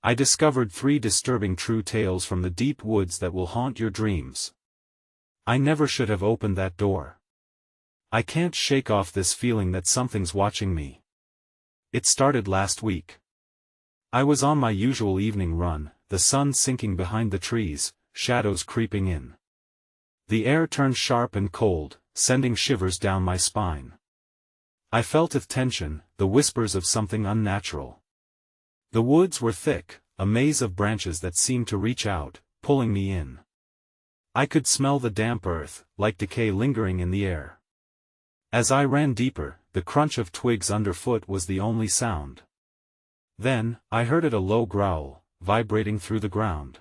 I discovered 3 disturbing true tales from the deep woods that will haunt your dreams. I never should have opened that door. I can't shake off this feeling that something's watching me. It started last week. I was on my usual evening run, the sun sinking behind the trees, shadows creeping in. The air turned sharp and cold, sending shivers down my spine. I felt its tension, the whispers of something unnatural. The woods were thick, a maze of branches that seemed to reach out, pulling me in. I could smell the damp earth, like decay lingering in the air. As I ran deeper, the crunch of twigs underfoot was the only sound. Then, I heard a low growl, vibrating through the ground.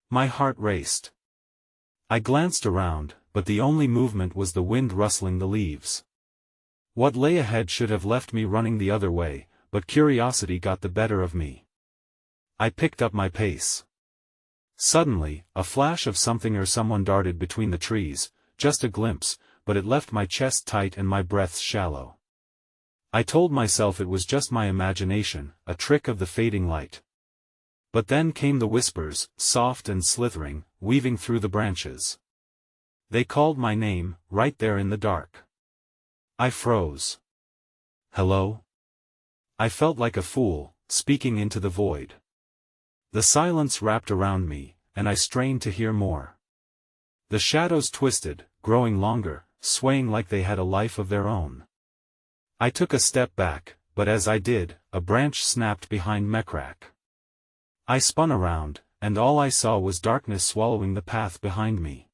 My heart raced. I glanced around, but the only movement was the wind rustling the leaves. What lay ahead should have left me running the other way, but curiosity got the better of me. I picked up my pace. Suddenly, a flash of something or someone darted between the trees, just a glimpse, but it left my chest tight and my breath shallow. I told myself it was just my imagination, a trick of the fading light. But then came the whispers, soft and slithering, weaving through the branches. They called my name, right there in the dark. I froze. Hello? I felt like a fool, speaking into the void. The silence wrapped around me, and I strained to hear more. The shadows twisted, growing longer, swaying like they had a life of their own. I took a step back, but as I did, a branch snapped behind Mekrak. I spun around, and all I saw was darkness swallowing the path behind me.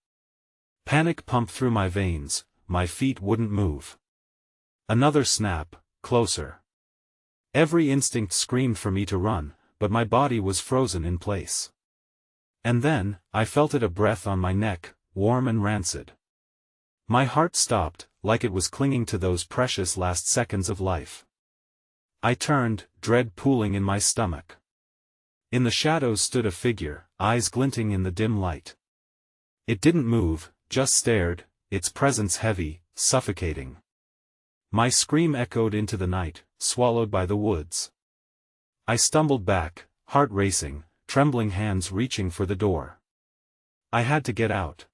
Panic pumped through my veins, my feet wouldn't move. Another snap, closer. Every instinct screamed for me to run, but my body was frozen in place. And then, I felt a breath on my neck, warm and rancid. My heart stopped, like it was clinging to those precious last seconds of life. I turned, dread pooling in my stomach. In the shadows stood a figure, eyes glinting in the dim light. It didn't move, just stared, its presence heavy, suffocating. My scream echoed into the night, swallowed by the woods. I stumbled back, heart racing, trembling hands reaching for the door. I had to get out.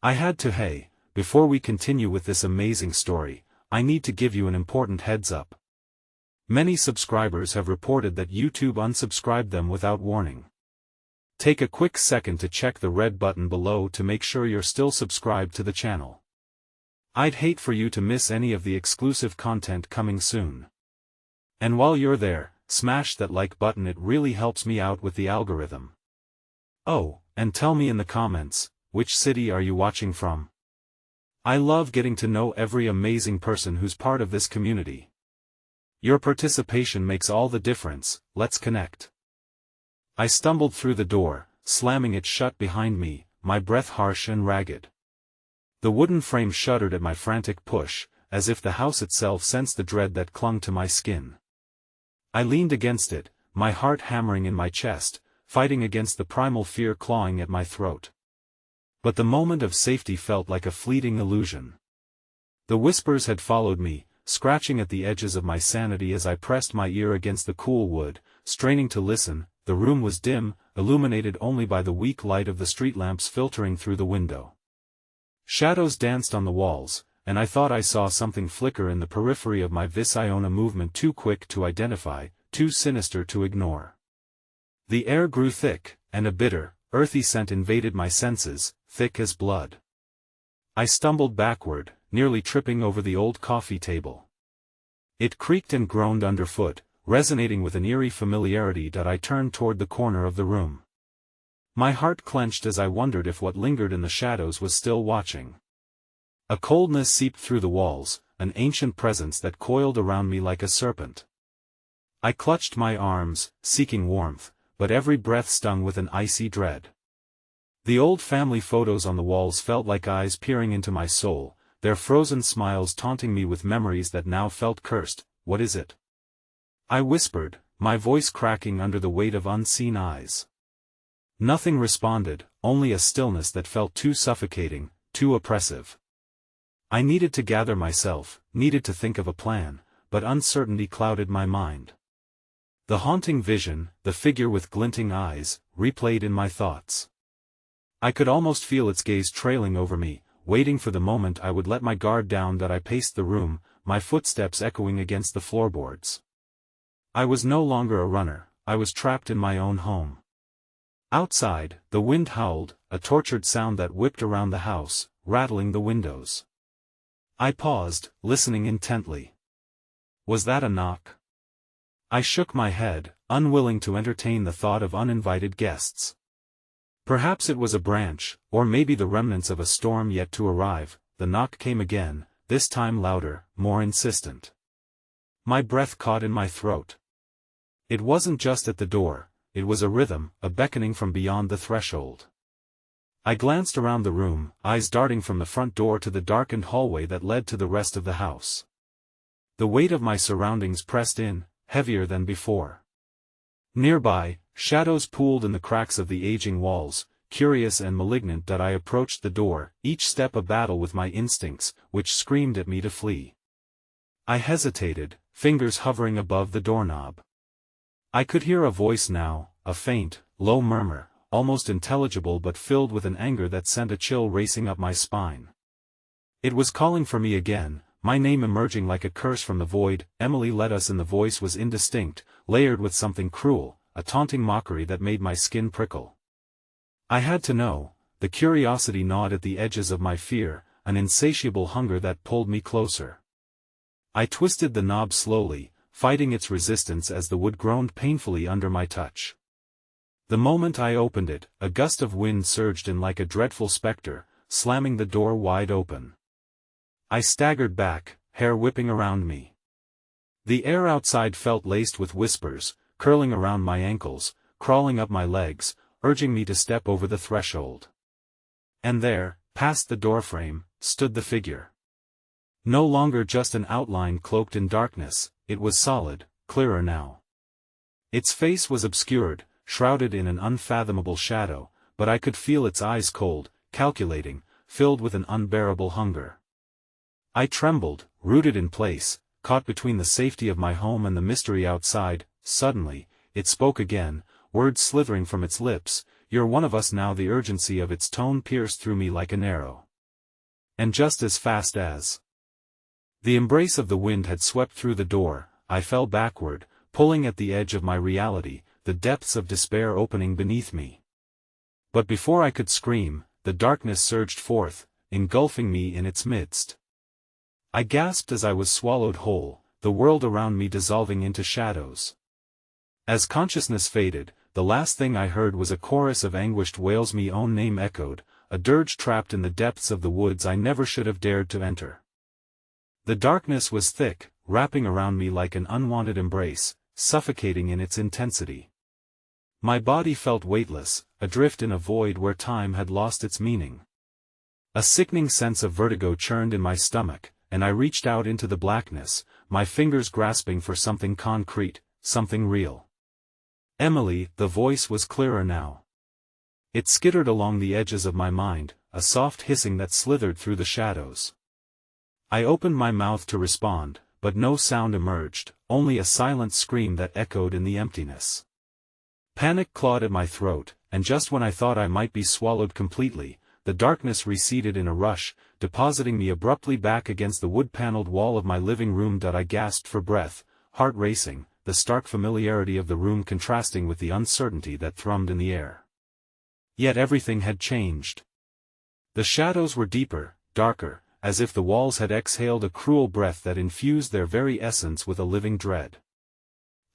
I had to. Hey, before we continue with this amazing story, I need to give you an important heads up. Many subscribers have reported that YouTube unsubscribed them without warning. Take a quick second to check the red button below to make sure you're still subscribed to the channel. I'd hate for you to miss any of the exclusive content coming soon. And while you're there, smash that like button, it really helps me out with the algorithm. Oh, and tell me in the comments, which city are you watching from? I love getting to know every amazing person who's part of this community. Your participation makes all the difference. Let's connect. I stumbled through the door, slamming it shut behind me, my breath harsh and ragged. The wooden frame shuddered at my frantic push, as if the house itself sensed the dread that clung to my skin. I leaned against it, my heart hammering in my chest, fighting against the primal fear clawing at my throat. But the moment of safety felt like a fleeting illusion. The whispers had followed me, scratching at the edges of my sanity as I pressed my ear against the cool wood, straining to listen. The room was dim, illuminated only by the weak light of the street lamps filtering through the window. Shadows danced on the walls, and I thought I saw something flicker in the periphery of my vision, a movement too quick to identify, too sinister to ignore. The air grew thick, and a bitter, earthy scent invaded my senses, thick as blood. I stumbled backward, nearly tripping over the old coffee table. It creaked and groaned underfoot, resonating with an eerie familiarity that I turned toward the corner of the room. My heart clenched as I wondered if what lingered in the shadows was still watching. A coldness seeped through the walls, an ancient presence that coiled around me like a serpent. I clutched my arms, seeking warmth, but every breath stung with an icy dread. The old family photos on the walls felt like eyes peering into my soul, their frozen smiles taunting me with memories that now felt cursed. What is it? I whispered, my voice cracking under the weight of unseen eyes. Nothing responded, only a stillness that felt too suffocating, too oppressive. I needed to gather myself, needed to think of a plan, but uncertainty clouded my mind. The haunting vision, the figure with glinting eyes, replayed in my thoughts. I could almost feel its gaze trailing over me, waiting for the moment I would let my guard down. That I paced the room, my footsteps echoing against the floorboards. I was no longer a runner, I was trapped in my own home. Outside, the wind howled, a tortured sound that whipped around the house, rattling the windows. I paused, listening intently. Was that a knock? I shook my head, unwilling to entertain the thought of uninvited guests. Perhaps it was a branch, or maybe the remnants of a storm yet to arrive. The knock came again, this time louder, more insistent. My breath caught in my throat. It wasn't just at the door, it was a rhythm, a beckoning from beyond the threshold. I glanced around the room, eyes darting from the front door to the darkened hallway that led to the rest of the house. The weight of my surroundings pressed in, heavier than before. Nearby, shadows pooled in the cracks of the aging walls, curious and malignant. That I approached the door, each step a battle with my instincts, which screamed at me to flee. I hesitated, fingers hovering above the doorknob. I could hear a voice now, a faint, low murmur, almost intelligible but filled with an anger that sent a chill racing up my spine. It was calling for me again, my name emerging like a curse from the void. "Emily, let us in." The voice was indistinct, layered with something cruel, a taunting mockery that made my skin prickle. I had to know. The curiosity gnawed at the edges of my fear, an insatiable hunger that pulled me closer. I twisted the knob slowly, fighting its resistance as the wood groaned painfully under my touch. The moment I opened it, a gust of wind surged in like a dreadful spectre, slamming the door wide open. I staggered back, hair whipping around me. The air outside felt laced with whispers, curling around my ankles, crawling up my legs, urging me to step over the threshold. And there, past the doorframe, stood the figure. No longer just an outline cloaked in darkness, it was solid, clearer now. Its face was obscured, shrouded in an unfathomable shadow, but I could feel its eyes cold, calculating, filled with an unbearable hunger. I trembled, rooted in place, caught between the safety of my home and the mystery outside. Suddenly, it spoke again, words slithering from its lips. "You're one of us now." The urgency of its tone pierced through me like an arrow. And just as fast as the embrace of the wind had swept through the door, I fell backward, pulling at the edge of my reality, the depths of despair opening beneath me. But before I could scream, the darkness surged forth, engulfing me in its midst. I gasped as I was swallowed whole, the world around me dissolving into shadows. As consciousness faded, the last thing I heard was a chorus of anguished wails. My own name echoed, a dirge trapped in the depths of the woods I never should have dared to enter. The darkness was thick, wrapping around me like an unwanted embrace, suffocating in its intensity. My body felt weightless, adrift in a void where time had lost its meaning. A sickening sense of vertigo churned in my stomach, and I reached out into the blackness, my fingers grasping for something concrete, something real. "Emily," the voice was clearer now. It skittered along the edges of my mind, a soft hissing that slithered through the shadows. I opened my mouth to respond, but no sound emerged, only a silent scream that echoed in the emptiness. Panic clawed at my throat, and just when I thought I might be swallowed completely, the darkness receded in a rush, depositing me abruptly back against the wood-paneled wall of my living room. I gasped for breath, heart racing, the stark familiarity of the room contrasting with the uncertainty that thrummed in the air. Yet everything had changed. The shadows were deeper, darker, as if the walls had exhaled a cruel breath that infused their very essence with a living dread.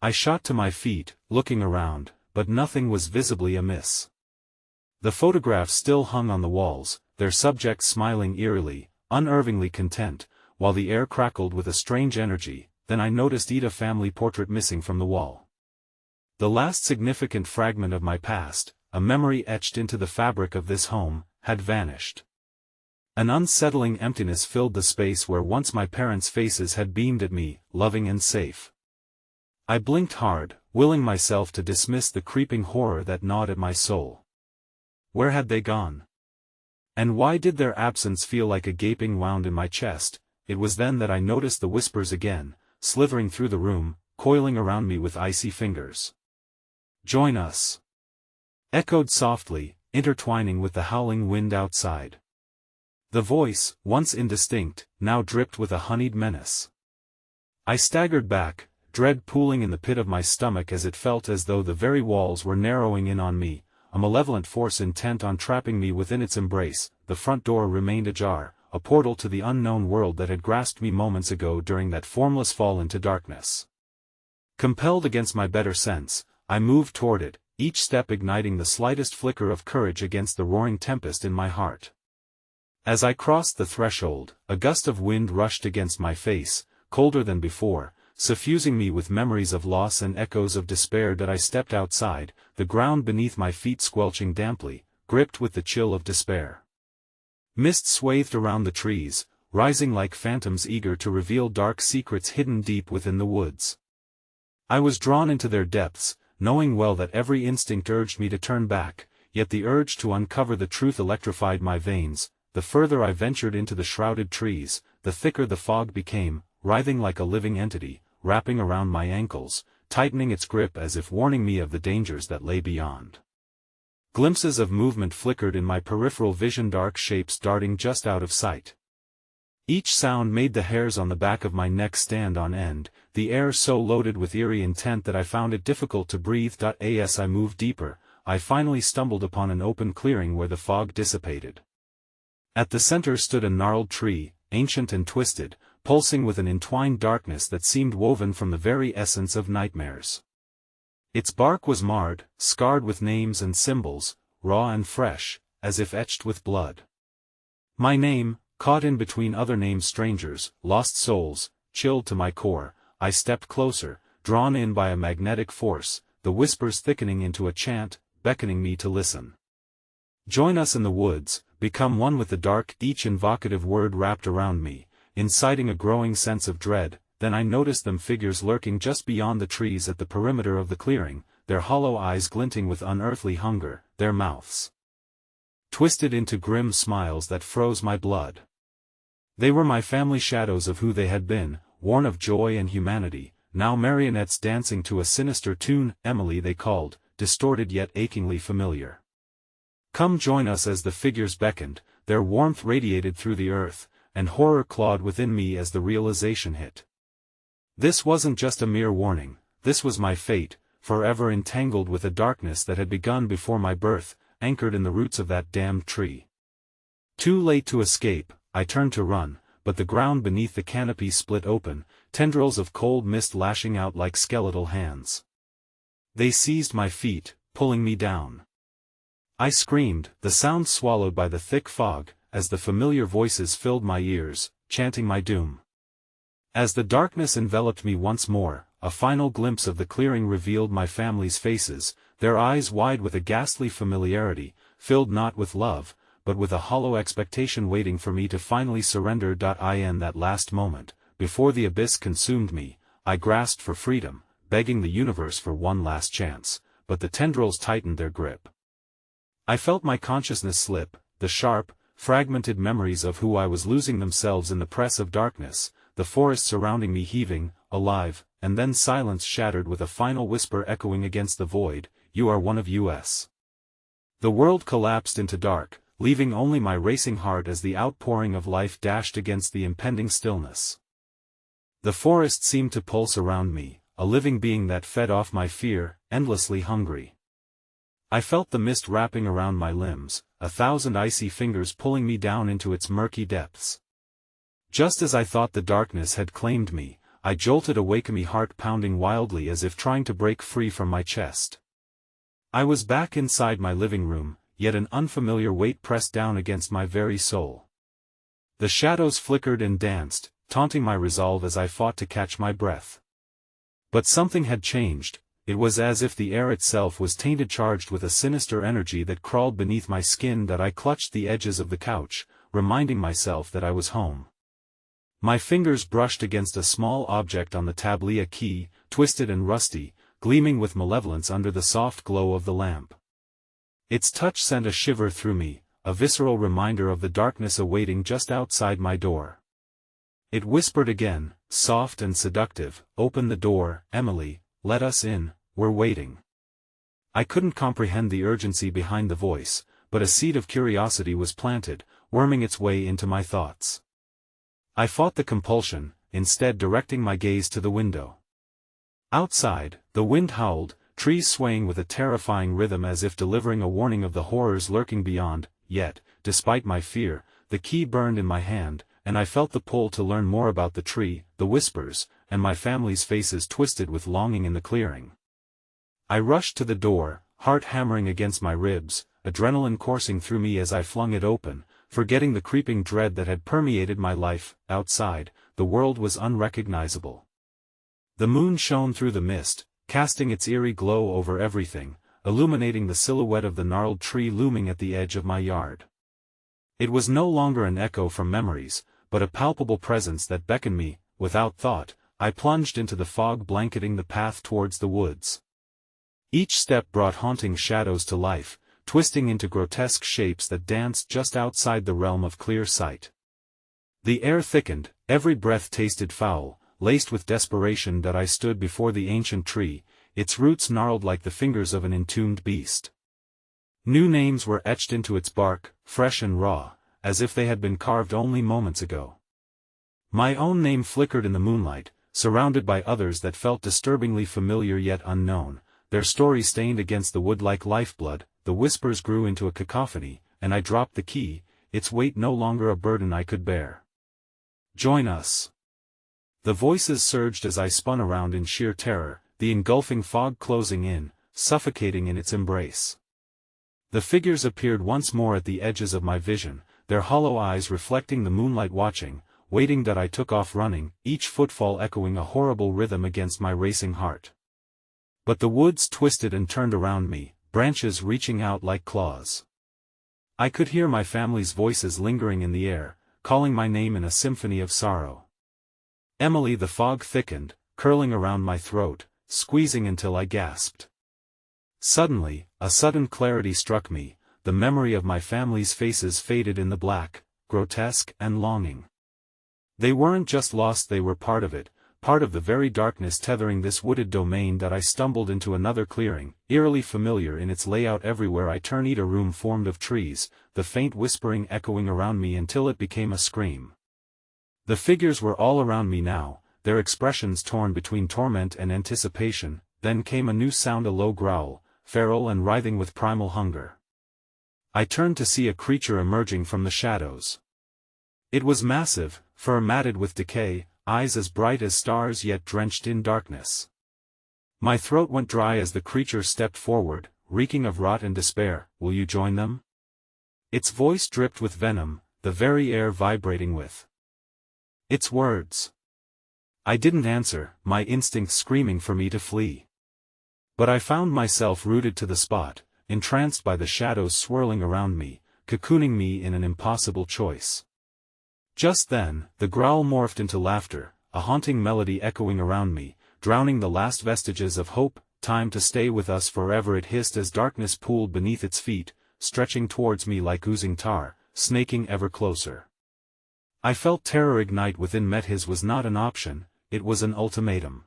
I shot to my feet, looking around, but nothing was visibly amiss. The photographs still hung on the walls, their subjects smiling eerily, unervingly content, while the air crackled with a strange energy. Then I noticed Ida's family portrait missing from the wall. The last significant fragment of my past, a memory etched into the fabric of this home, had vanished. An unsettling emptiness filled the space where once my parents' faces had beamed at me, loving and safe. I blinked hard, willing myself to dismiss the creeping horror that gnawed at my soul. Where had they gone? And why did their absence feel like a gaping wound in my chest? It was then that I noticed the whispers again, slithering through the room, coiling around me with icy fingers. "Join us," echoed softly, intertwining with the howling wind outside. The voice, once indistinct, now dripped with a honeyed menace. I staggered back, dread pooling in the pit of my stomach as it felt as though the very walls were narrowing in on me, a malevolent force intent on trapping me within its embrace. The front door remained ajar, a portal to the unknown world that had grasped me moments ago during that formless fall into darkness. Compelled against my better sense, I moved toward it, each step igniting the slightest flicker of courage against the roaring tempest in my heart. As I crossed the threshold, a gust of wind rushed against my face, colder than before, suffusing me with memories of loss and echoes of despair. That I stepped outside, the ground beneath my feet squelching damply, gripped with the chill of despair. Mist swathed around the trees, rising like phantoms eager to reveal dark secrets hidden deep within the woods. I was drawn into their depths, knowing well that every instinct urged me to turn back, yet the urge to uncover the truth electrified my veins. The further I ventured into the shrouded trees, the thicker the fog became, writhing like a living entity, wrapping around my ankles, tightening its grip as if warning me of the dangers that lay beyond. Glimpses of movement flickered in my peripheral vision, dark shapes darting just out of sight. Each sound made the hairs on the back of my neck stand on end, the air so loaded with eerie intent that I found it difficult to breathe. As I moved deeper, I finally stumbled upon an open clearing where the fog dissipated. At the center stood a gnarled tree, ancient and twisted, pulsing with an entwined darkness that seemed woven from the very essence of nightmares. Its bark was marred, scarred with names and symbols, raw and fresh, as if etched with blood. My name, caught in between other named strangers, lost souls, chilled to my core. I stepped closer, drawn in by a magnetic force, the whispers thickening into a chant, beckoning me to listen. "Join us in the woods, become one with the dark." Each invocative word wrapped around me, inciting a growing sense of dread. Then I noticed them, figures lurking just beyond the trees at the perimeter of the clearing, their hollow eyes glinting with unearthly hunger, their mouths twisted into grim smiles that froze my blood. They were my family, shadows of who they had been, worn of joy and humanity, now marionettes dancing to a sinister tune. Emily they called, distorted yet achingly familiar. "Come join us." As the figures beckoned, their warmth radiated through the earth, and horror clawed within me as the realization hit. This wasn't just a mere warning, this was my fate, forever entangled with a darkness that had begun before my birth, anchored in the roots of that damned tree. Too late to escape, I turned to run, but the ground beneath the canopy split open, tendrils of cold mist lashing out like skeletal hands. They seized my feet, pulling me down. I screamed, the sound swallowed by the thick fog, as the familiar voices filled my ears, chanting my doom. As the darkness enveloped me once more, a final glimpse of the clearing revealed my family's faces, their eyes wide with a ghastly familiarity, filled not with love, but with a hollow expectation, waiting for me to finally surrender. In that last moment, before the abyss consumed me, I grasped for freedom, begging the universe for one last chance, but the tendrils tightened their grip. I felt my consciousness slip, the sharp, fragmented memories of who I was losing themselves in the press of darkness, the forest surrounding me heaving, alive, and then silence shattered with a final whisper echoing against the void, "You are one of us." The world collapsed into dark, leaving only my racing heart as the outpouring of life dashed against the impending stillness. The forest seemed to pulse around me, a living being that fed off my fear, endlessly hungry. I felt the mist wrapping around my limbs, a thousand icy fingers pulling me down into its murky depths. Just as I thought the darkness had claimed me, I jolted awake, my heart pounding wildly as if trying to break free from my chest. I was back inside my living room, yet an unfamiliar weight pressed down against my very soul. The shadows flickered and danced, taunting my resolve as I fought to catch my breath. But something had changed. It was as if the air itself was tainted, charged with a sinister energy that crawled beneath my skin. That I clutched the edges of the couch, reminding myself that I was home. My fingers brushed against a small object on the table, a key, twisted and rusty, gleaming with malevolence under the soft glow of the lamp. Its touch sent a shiver through me, a visceral reminder of the darkness awaiting just outside my door. It whispered again, soft and seductive, "Open the door, Emily, let us in, we're waiting." I couldn't comprehend the urgency behind the voice, but a seed of curiosity was planted, worming its way into my thoughts. I fought the compulsion, instead directing my gaze to the window. Outside, the wind howled, trees swaying with a terrifying rhythm as if delivering a warning of the horrors lurking beyond, yet, despite my fear, the key burned in my hand, and I felt the pull to learn more about the tree, the whispers, and my family's faces twisted with longing in the clearing. I rushed to the door, heart hammering against my ribs, adrenaline coursing through me as I flung it open, forgetting the creeping dread that had permeated my life. Outside, the world was unrecognizable. The moon shone through the mist, casting its eerie glow over everything, illuminating the silhouette of the gnarled tree looming at the edge of my yard. It was no longer an echo from memories, but a palpable presence that beckoned me. Without thought, I plunged into the fog blanketing the path towards the woods. Each step brought haunting shadows to life, twisting into grotesque shapes that danced just outside the realm of clear sight. The air thickened, every breath tasted foul, laced with desperation that I stood before the ancient tree, its roots gnarled like the fingers of an entombed beast. New names were etched into its bark, fresh and raw, as if they had been carved only moments ago. My own name flickered in the moonlight, surrounded by others that felt disturbingly familiar yet unknown, their story stained against the wood like lifeblood. The whispers grew into a cacophony, and I dropped the key, its weight no longer a burden I could bear. "Join us." The voices surged as I spun around in sheer terror, the engulfing fog closing in, suffocating in its embrace. The figures appeared once more at the edges of my vision, their hollow eyes reflecting the moonlight watching, waiting that I took off running, each footfall echoing a horrible rhythm against my racing heart. But the woods twisted and turned around me, branches reaching out like claws. I could hear my family's voices lingering in the air, calling my name in a symphony of sorrow. Emily. The fog thickened, curling around my throat, squeezing until I gasped. Suddenly, a sudden clarity struck me, the memory of my family's faces faded in the black, grotesque and longing. They weren't just lost, they were part of it, part of the very darkness tethering this wooded domain that I stumbled into another clearing, eerily familiar in its layout. Everywhere I turned, a room formed of trees, the faint whispering echoing around me until it became a scream. The figures were all around me now, their expressions torn between torment and anticipation. Then came a new sound, a low growl, feral and writhing with primal hunger. I turned to see a creature emerging from the shadows. It was massive, fur matted with decay, eyes as bright as stars yet drenched in darkness. My throat went dry as the creature stepped forward, reeking of rot and despair. "Will you join them?" Its voice dripped with venom, the very air vibrating with its words. I didn't answer, my instincts screaming for me to flee. But I found myself rooted to the spot, entranced by the shadows swirling around me, cocooning me in an impossible choice. Just then, the growl morphed into laughter, a haunting melody echoing around me, drowning the last vestiges of hope. "Time to stay with us forever," it hissed as darkness pooled beneath its feet, stretching towards me like oozing tar, snaking ever closer. I felt terror ignite within. Met his was not an option, it was an ultimatum.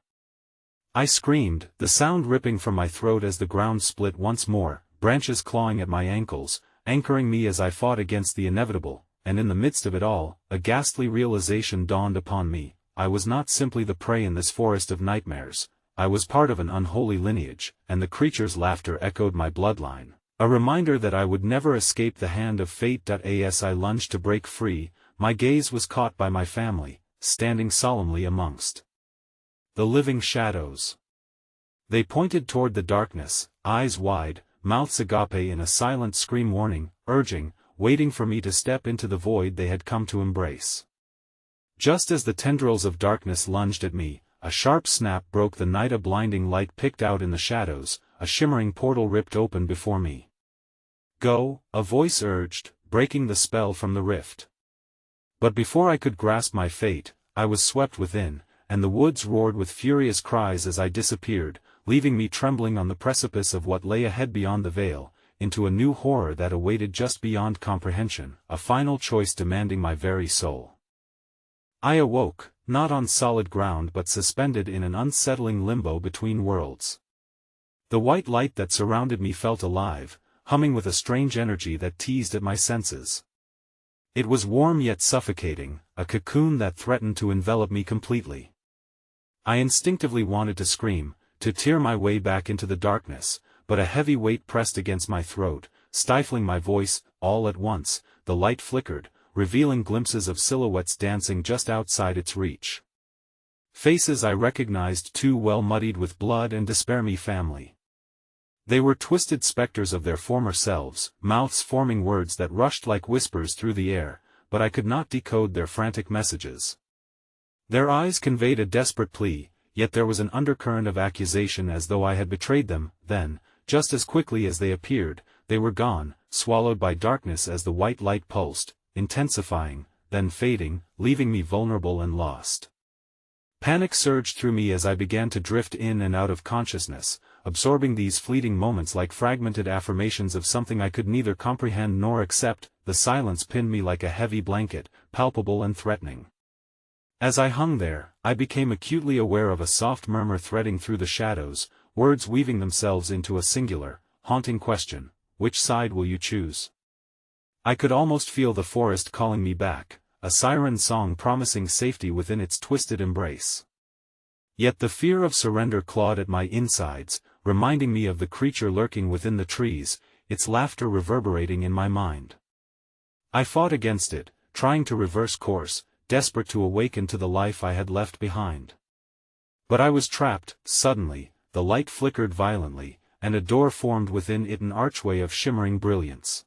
I screamed, the sound ripping from my throat as the ground split once more, branches clawing at my ankles, anchoring me as I fought against the inevitable. And in the midst of it all, a ghastly realization dawned upon me. I was not simply the prey in this forest of nightmares, I was part of an unholy lineage, and the creature's laughter echoed my bloodline. A reminder that I would never escape the hand of fate. As I lunged to break free, my gaze was caught by my family, standing solemnly amongst the living shadows. They pointed toward the darkness, eyes wide, mouths agape in a silent scream, warning, urging, waiting for me to step into the void they had come to embrace. Just as the tendrils of darkness lunged at me, a sharp snap broke the night. A blinding light picked out in the shadows, a shimmering portal ripped open before me. "Go," a voice urged, breaking the spell from the rift. But before I could grasp my fate, I was swept within, and the woods roared with furious cries as I disappeared, leaving me trembling on the precipice of what lay ahead beyond the veil, into a new horror that awaited just beyond comprehension, a final choice demanding my very soul. I awoke, not on solid ground but suspended in an unsettling limbo between worlds. The white light that surrounded me felt alive, humming with a strange energy that teased at my senses. It was warm yet suffocating, a cocoon that threatened to envelop me completely. I instinctively wanted to scream, to tear my way back into the darkness, but a heavy weight pressed against my throat, stifling my voice. All at once, the light flickered, revealing glimpses of silhouettes dancing just outside its reach. Faces I recognized too well, muddied with blood and despair. Me family. They were twisted specters of their former selves, mouths forming words that rushed like whispers through the air, but I could not decode their frantic messages. Their eyes conveyed a desperate plea, yet there was an undercurrent of accusation, as though I had betrayed them. Then, just as quickly as they appeared, they were gone, swallowed by darkness as the white light pulsed, intensifying, then fading, leaving me vulnerable and lost. Panic surged through me as I began to drift in and out of consciousness, absorbing these fleeting moments like fragmented affirmations of something I could neither comprehend nor accept. The silence pinned me like a heavy blanket, palpable and threatening. As I hung there, I became acutely aware of a soft murmur threading through the shadows, words weaving themselves into a singular, haunting question: which side will you choose? I could almost feel the forest calling me back, a siren song promising safety within its twisted embrace. Yet the fear of surrender clawed at my insides, reminding me of the creature lurking within the trees, its laughter reverberating in my mind. I fought against it, trying to reverse course, desperate to awaken to the life I had left behind. But I was trapped. Suddenly, the light flickered violently, and a door formed within it, an archway of shimmering brilliance.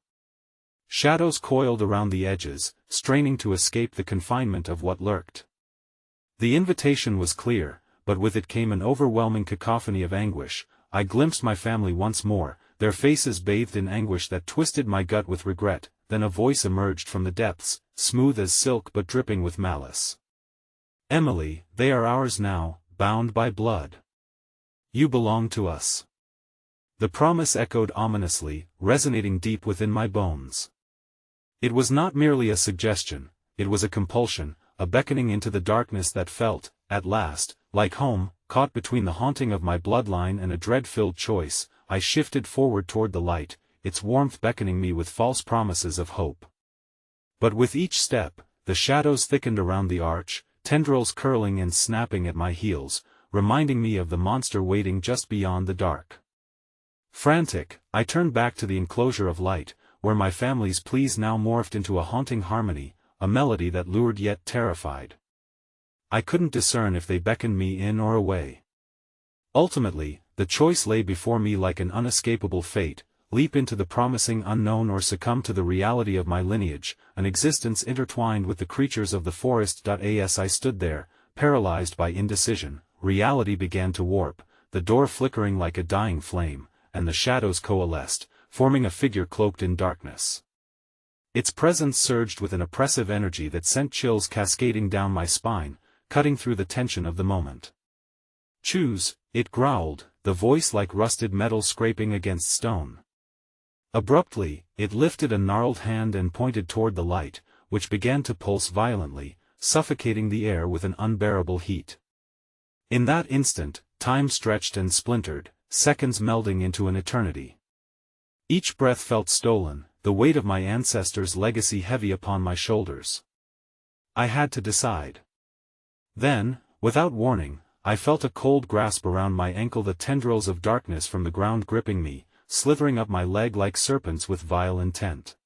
Shadows coiled around the edges, straining to escape the confinement of what lurked. The invitation was clear, but with it came an overwhelming cacophony of anguish. I glimpsed my family once more, their faces bathed in anguish that twisted my gut with regret. Then a voice emerged from the depths, smooth as silk but dripping with malice. "Emily, they are ours now, bound by blood. You belong to us." The promise echoed ominously, resonating deep within my bones. It was not merely a suggestion, it was a compulsion, a beckoning into the darkness that felt, at last, like home. Caught between the haunting of my bloodline and a dread-filled choice, I shifted forward toward the light, its warmth beckoning me with false promises of hope. But with each step, the shadows thickened around the arch, tendrils curling and snapping at my heels, reminding me of the monster waiting just beyond the dark. Frantic, I turned back to the enclosure of light, where my family's pleas now morphed into a haunting harmony, a melody that lured yet terrified. I couldn't discern if they beckoned me in or away. Ultimately, the choice lay before me like an unescapable fate: leap into the promising unknown or succumb to the reality of my lineage, an existence intertwined with the creatures of the forest. As I stood there, paralyzed by indecision, reality began to warp, the door flickering like a dying flame, and the shadows coalesced, forming a figure cloaked in darkness. Its presence surged with an oppressive energy that sent chills cascading down my spine, cutting through the tension of the moment. "Choose," it growled, the voice like rusted metal scraping against stone. Abruptly, it lifted a gnarled hand and pointed toward the light, which began to pulse violently, suffocating the air with an unbearable heat. In that instant, time stretched and splintered, seconds melding into an eternity. Each breath felt stolen, the weight of my ancestors' legacy heavy upon my shoulders. I had to decide. Then, without warning, I felt a cold grasp around my ankle, the tendrils of darkness from the ground gripping me, slithering up my leg like serpents with vile intent.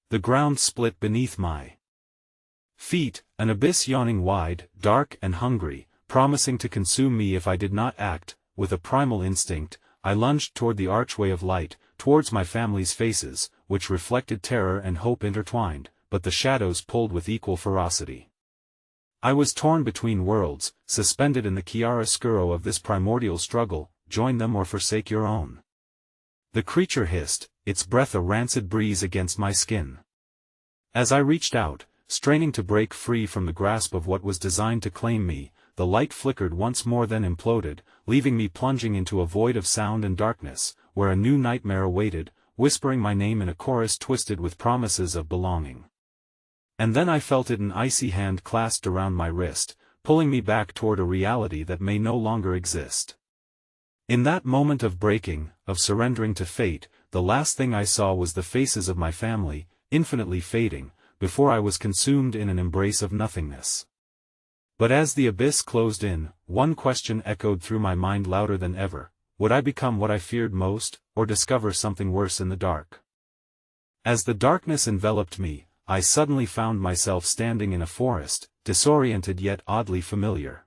The ground split beneath my feet, an abyss yawning wide, dark and hungry, promising to consume me if I did not act. With a primal instinct, I lunged toward the archway of light, towards my family's faces, which reflected terror and hope intertwined, but the shadows pulled with equal ferocity. I was torn between worlds, suspended in the chiaroscuro of this primordial struggle: join them or forsake your own. The creature hissed, its breath a rancid breeze against my skin. As I reached out, straining to break free from the grasp of what was designed to claim me, the light flickered once more, then imploded, leaving me plunging into a void of sound and darkness, where a new nightmare awaited, whispering my name in a chorus twisted with promises of belonging. And then I felt an icy hand clasped around my wrist, pulling me back toward a reality that may no longer exist. In that moment of breaking, of surrendering to fate, the last thing I saw was the faces of my family, infinitely fading, before I was consumed in an embrace of nothingness. But as the abyss closed in, one question echoed through my mind louder than ever: would I become what I feared most, or discover something worse in the dark? As the darkness enveloped me, I suddenly found myself standing in a forest, disoriented yet oddly familiar.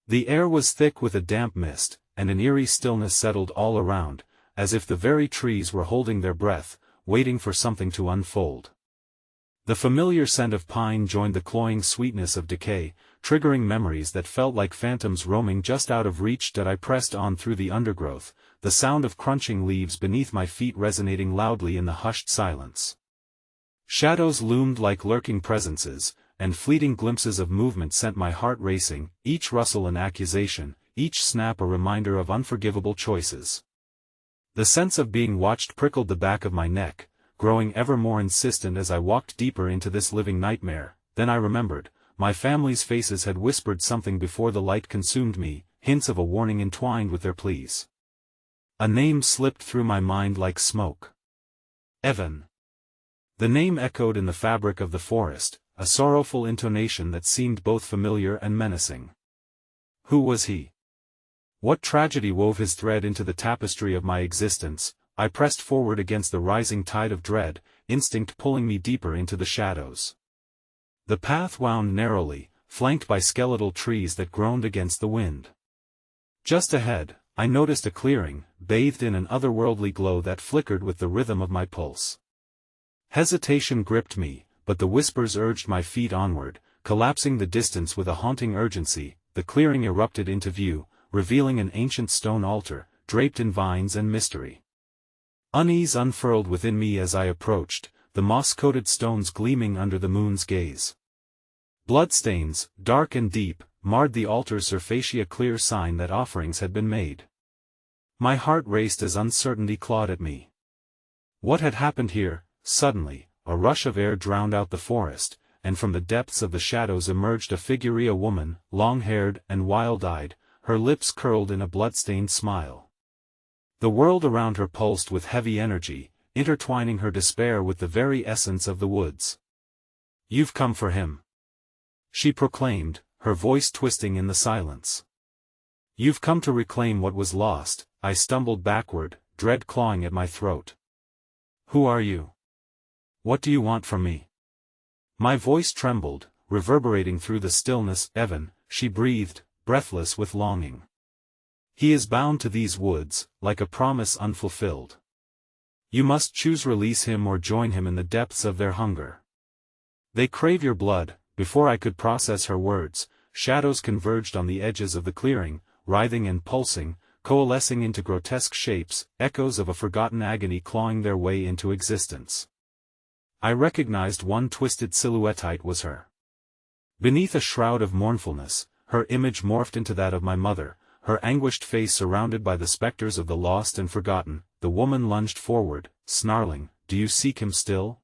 The air was thick with a damp mist, and an eerie stillness settled all around, as if the very trees were holding their breath, waiting for something to unfold. The familiar scent of pine joined the cloying sweetness of decay, triggering memories that felt like phantoms roaming just out of reach. As I pressed on through the undergrowth, the sound of crunching leaves beneath my feet resonating loudly in the hushed silence. Shadows loomed like lurking presences, and fleeting glimpses of movement sent my heart racing, each rustle an accusation, each snap a reminder of unforgivable choices. The sense of being watched prickled the back of my neck, growing ever more insistent as I walked deeper into this living nightmare. Then I remembered, my family's faces had whispered something before the light consumed me, hints of a warning entwined with their pleas. A name slipped through my mind like smoke. Evan. The name echoed in the fabric of the forest, a sorrowful intonation that seemed both familiar and menacing. Who was he? What tragedy wove his thread into the tapestry of my existence? I pressed forward against the rising tide of dread, instinct pulling me deeper into the shadows. The path wound narrowly, flanked by skeletal trees that groaned against the wind. Just ahead, I noticed a clearing, bathed in an otherworldly glow that flickered with the rhythm of my pulse. Hesitation gripped me, but the whispers urged my feet onward, collapsing the distance with a haunting urgency. The clearing erupted into view, revealing an ancient stone altar, draped in vines and mystery. Unease unfurled within me as I approached, the moss-coated stones gleaming under the moon's gaze. Bloodstains, dark and deep, marred the altar's surface, a clear sign that offerings had been made. My heart raced as uncertainty clawed at me. What had happened here? Suddenly, a rush of air drowned out the forest, and from the depths of the shadows emerged a figure, a woman, long-haired and wild-eyed, her lips curled in a blood-stained smile. The world around her pulsed with heavy energy, intertwining her despair with the very essence of the woods. "You've come for him," she proclaimed, her voice twisting in the silence. "You've come to reclaim what was lost." I stumbled backward, dread clawing at my throat. "Who are you? What do you want from me?" My voice trembled, reverberating through the stillness. "Evan," she breathed, breathless with longing. "He is bound to these woods, like a promise unfulfilled. You must choose: release him or join him in the depths of their hunger. They crave your blood." Before I could process her words, shadows converged on the edges of the clearing, writhing and pulsing, coalescing into grotesque shapes, echoes of a forgotten agony clawing their way into existence. I recognized one twisted silhouette. It was her. Beneath a shroud of mournfulness, her image morphed into that of my mother, her anguished face surrounded by the specters of the lost and forgotten. The woman lunged forward, snarling, "Do you seek him still?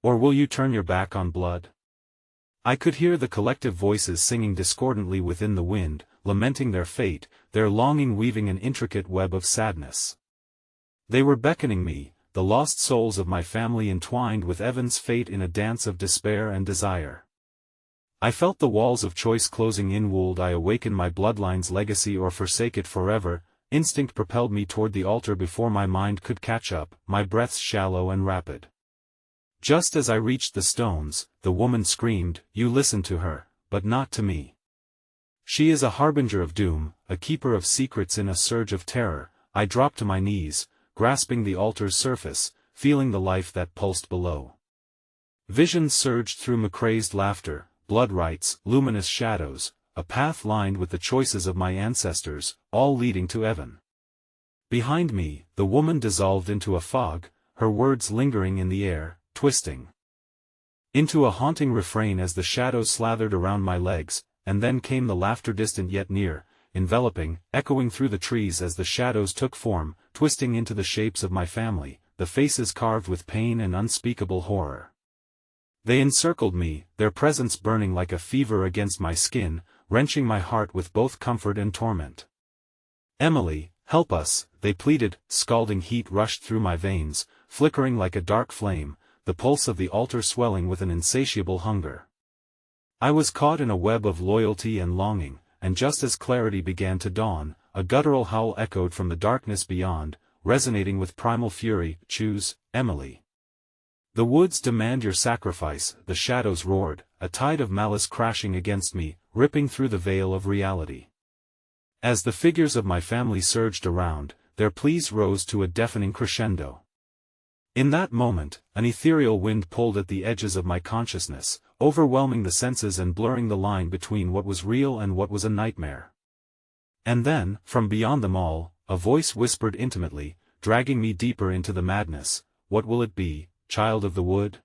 Or will you turn your back on blood?" I could hear the collective voices singing discordantly within the wind, lamenting their fate, their longing weaving an intricate web of sadness. They were beckoning me, the lost souls of my family entwined with Evan's fate in a dance of despair and desire. I felt the walls of choice closing in. Would I awaken my bloodline's legacy or forsake it forever? Instinct propelled me toward the altar before my mind could catch up, my breaths shallow and rapid. Just as I reached the stones, the woman screamed, "You listen to her, but not to me. She is a harbinger of doom, a keeper of secrets." In a surge of terror, I dropped to my knees, grasping the altar's surface, feeling the life that pulsed below. Visions surged through me: crazed laughter, blood rites, luminous shadows, a path lined with the choices of my ancestors, all leading to Evan. Behind me, the woman dissolved into a fog, her words lingering in the air, twisting into a haunting refrain as the shadows slathered around my legs. And then came the laughter, distant yet near, enveloping, echoing through the trees as the shadows took form, twisting into the shapes of my family, the faces carved with pain and unspeakable horror. They encircled me, their presence burning like a fever against my skin, wrenching my heart with both comfort and torment. "Emily, help us," they pleaded. Scalding heat rushed through my veins, flickering like a dark flame, the pulse of the altar swelling with an insatiable hunger. I was caught in a web of loyalty and longing, and just as clarity began to dawn, a guttural howl echoed from the darkness beyond, resonating with primal fury. "Choose, Emily. The woods demand your sacrifice," the shadows roared, a tide of malice crashing against me, ripping through the veil of reality. As the figures of my family surged around, their pleas rose to a deafening crescendo. In that moment, an ethereal wind pulled at the edges of my consciousness, overwhelming the senses and blurring the line between what was real and what was a nightmare. And then, from beyond them all, a voice whispered intimately, dragging me deeper into the madness, "What will it be, child of the wood?